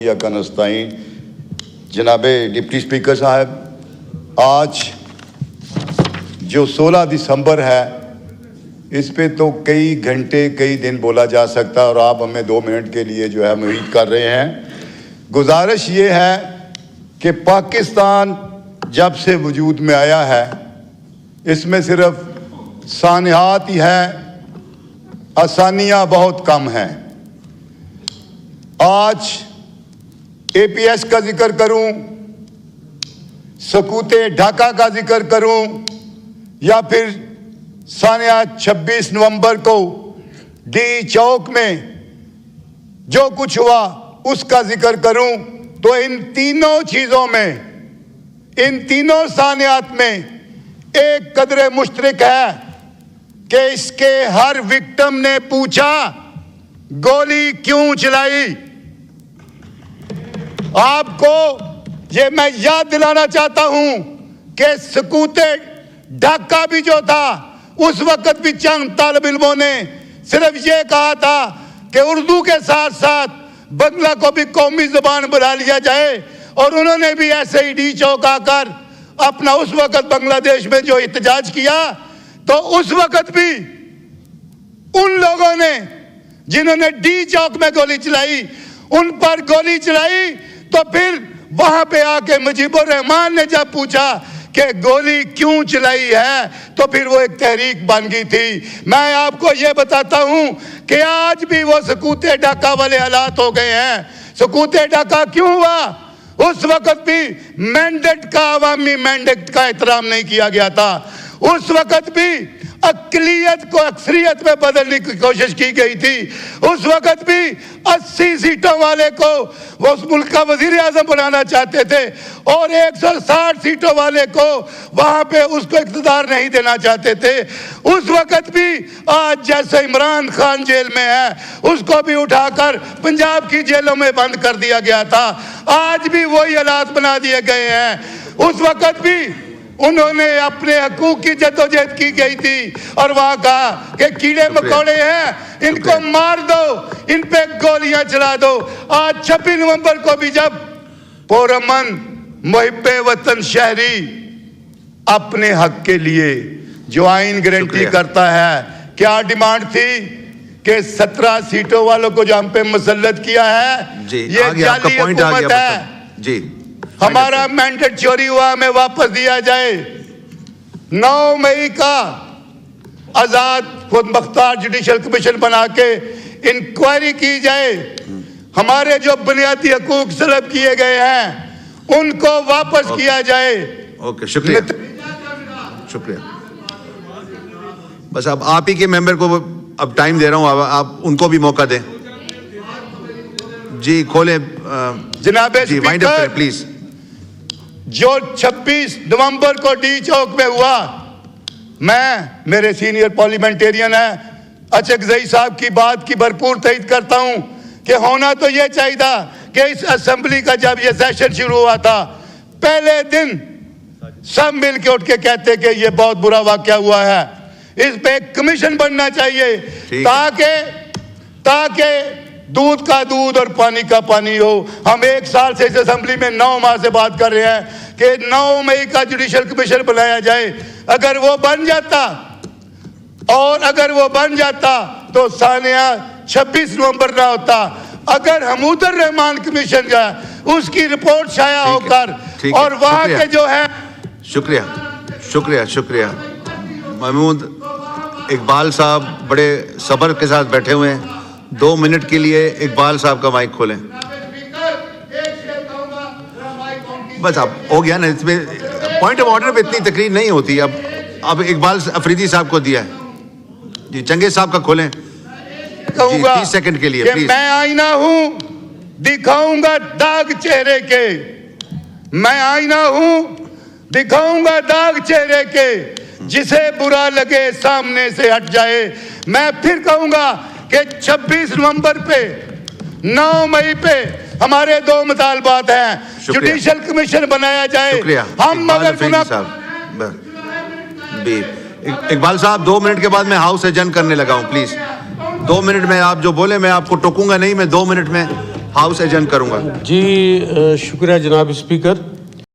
कनस्ताइन जनाबे deputy speaker साहब, आज जो 16 दिसंबर है इस पे तो कई घंटे कई दिन बोला जा सकता है और आप हमें 2 मिनट के लिए जो है उम्मीद कर रहे हैं। गुजारिश ये है कि पाकिस्तान जब से वजूद में आया है इसमें सिर्फ सानियात ही है, आसानियाँ बहुत कम हैं। आज APS का जिक्र करूं, सकूते ढाका का जिक्र करूं या फिर सानिया 26 नवंबर को डी चौक में जो कुछ हुआ उसका जिक्र करूं, तो इन तीनों चीजों में, इन तीनों सानियात में एक कदर मुश्तरक है कि इसके हर विक्टिम ने पूछा गोली क्यों चलाई। आपको ये मैं याद दिलाना चाहता हूं कि सकूते ढाका भी जो था उस वक्त भी चंद तालिब इल्मों ने सिर्फ ये कहा था कि उर्दू के साथ साथ बंगला को भी कौमी ज़बान बना लिया जाए, और उन्होंने भी ऐसे ही डी चौक आकर अपना उस वक्त बांग्लादेश में जो एहतजाज किया, तो उस वक्त भी उन लोगों ने जिन्होंने डी चौक में गोली चलाई उन पर गोली चलाई। तो फिर वहां पे आके मुजीबुर रहमान ने जब पूछा कि गोली क्यों चलाई है तो फिर वो एक तहरीक बन गई थी। मैं आपको ये बताता हूं कि आज भी वो सकूते ढाका वाले हालात हो गए हैं। सकूते ढाका क्यों हुआ? उस वक्त भी मैंडेट का, अवामी मैंडेट का एहतराम नहीं किया गया था। उस वक्त भी अक्लियत को अक्सरियत में बदलने की कोशिश की गई थी। उस वक्त भी 80 सीटों वाले को वो उस मुल्क का वजीर आजम बनाना चाहते थे और 160 सीटों वाले को वहां पे उसको इख्तिदार नहीं देना चाहते थे। उस वक्त भी आज जैसे इमरान खान जेल में है उसको भी उठाकर पंजाब की जेलों में बंद कर दिया गया था। आज भी वही हालात बना दिए गए हैं। उस वक्त भी उन्होंने अपने हकूक की जद्दोजहद की गई थी और वहां कहा कि कीड़े मकोड़े हैं इनको मार दो, इन पे गोलियां चला दो। आज 26 नवंबर को भी जब पुरअमन मुहिब्बे वतन शहरी अपने हक के लिए जो आइन गारंटी करता है, क्या डिमांड थी कि 17 सीटों वालों को जो हम पे मुसल्लत किया है ये जाली हुकूमत है जी, हमारा मैंडेट चोरी हुआ हमें वापस दिया जाए। 9 मई का आजाद खुद मुख्तार जुडिशल कमीशन बना के इंक्वायरी की जाए, हमारे जो बुनियादी हकूक सलब किए गए हैं उनको वापस किया जाए। ओके, शुक्रिया शुक्रिया। बस अब आप ही के मेंबर को अब टाइम दे रहा हूं, आप उनको भी मौका दें जी। खोले जनाबे जी, वाइंड अप करें प्लीज। जो 26 नवंबर को डी चौक में हुआ, मैं, मेरे सीनियर पार्लियामेंटेरियन है अचकजई साहब की बात की भरपूर तईद करता हूं कि होना तो यह चाहिए था कि इस असेंबली का जब यह सेशन शुरू हुआ था पहले दिन सब मिल के उठ के कहते कि यह बहुत बुरा वाकया हुआ है, इस पे एक कमीशन बनना चाहिए ताकि दूध का दूध और पानी का पानी हो। हम 1 साल से इस असेंबली में 9 माह से बात कर रहे हैं कि 9 मई का जुडिशल कमीशन बनाया जाए। अगर वो बन जाता तो सानिया 26 नवंबर ना होता। अगर हमूदुर रहमान कमीशन का उसकी रिपोर्ट शाया होकर और वहां के जो है। शुक्रिया शुक्रिया शुक्रिया। महमूद इकबाल साहब बड़े सब्र के साथ बैठे हुए हैं। 2 मिनट के लिए इकबाल साहब का माइक खोलें। बस अब हो गया ना, इसमें पॉइंट ऑफ ऑर्डर पे इतनी तकरीर नहीं होती। अब इकबाल अफरीदी साहब को दिया है जी। चंगेज साहब का खोलें जी, 30 सेकंड के लिए प्लीज। मैं आईना हूं, दिखाऊंगा दाग चेहरे के, मैं आईना हूं, दिखाऊंगा दाग चेहरे के, जिसे बुरा लगे सामने से हट जाए। मैं फिर कहूंगा कि 26 नवंबर पे 9 मई पे हमारे 2 मुतालबात हैं। जुडिशल कमीशन बनाया जाए। हम मगर इकबाल साहब 2 मिनट के बाद मैं हाउस एडजर्न करने लगा हूं, प्लीज 2 मिनट में आप जो बोले मैं आपको टोकूंगा नहीं। मैं 2 मिनट में हाउस एडजर्न करूंगा। जी शुक्रिया जनाब स्पीकर।